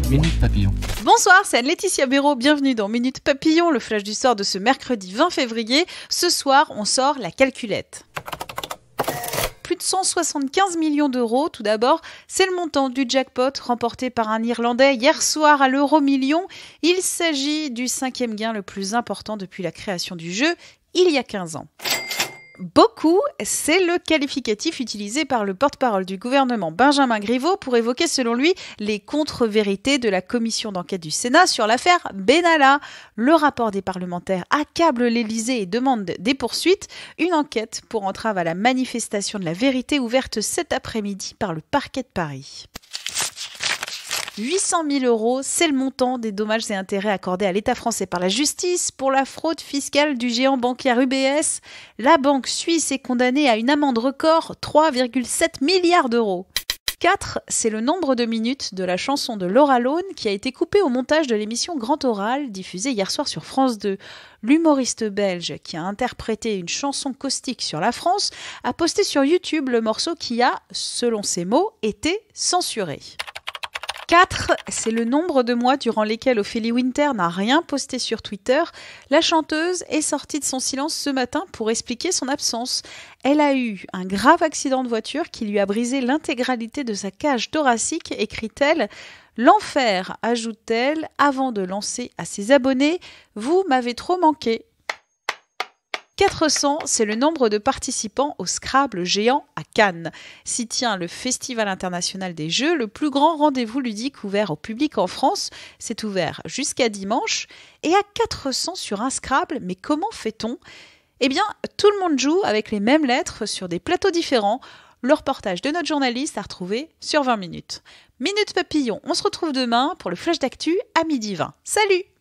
Minute Papillon. Bonsoir, c'est Laetitia Béraud, bienvenue dans Minute Papillon, le flash du sort de ce mercredi 20 février. Ce soir, on sort la calculette. Plus de 175 millions d'euros, tout d'abord, c'est le montant du jackpot remporté par un Irlandais hier soir à l'euro-million. Il s'agit du 5e gain le plus important depuis la création du jeu, il y a 15 ans. Beaucoup, c'est le qualificatif utilisé par le porte-parole du gouvernement Benjamin Griveaux pour évoquer selon lui les contre-vérités de la commission d'enquête du Sénat sur l'affaire Benalla. Le rapport des parlementaires accable l'Élysée et demande des poursuites. Une enquête pour entrave à la manifestation de la vérité ouverte cet après-midi par le parquet de Paris. 800 000 euros, c'est le montant des dommages et intérêts accordés à l'État français par la justice pour la fraude fiscale du géant bancaire UBS. La banque suisse est condamnée à une amende record, 3,7 milliards d'euros. 4, c'est le nombre de minutes de la chanson de Laura Lone qui a été coupée au montage de l'émission Grand Oral, diffusée hier soir sur France 2. L'humoriste belge qui a interprété une chanson caustique sur la France a posté sur YouTube le morceau qui a, selon ses mots, été censuré. 4, c'est le nombre de mois durant lesquels Ophélie Winter n'a rien posté sur Twitter. La chanteuse est sortie de son silence ce matin pour expliquer son absence. Elle a eu un grave accident de voiture qui lui a brisé l'intégralité de sa cage thoracique, écrit-elle. L'enfer, ajoute-t-elle, avant de lancer à ses abonnés « Vous m'avez trop manqué ». 400, c'est le nombre de participants au Scrabble géant à Cannes. S'y tient le Festival international des jeux, le plus grand rendez-vous ludique ouvert au public en France. C'est ouvert jusqu'à dimanche. Et à 400 sur un Scrabble, mais comment fait-on ? Eh bien, tout le monde joue avec les mêmes lettres sur des plateaux différents. Le reportage de notre journaliste à retrouver sur 20 minutes. Minute Papillon, on se retrouve demain pour le flash d'actu à 12h20. Salut !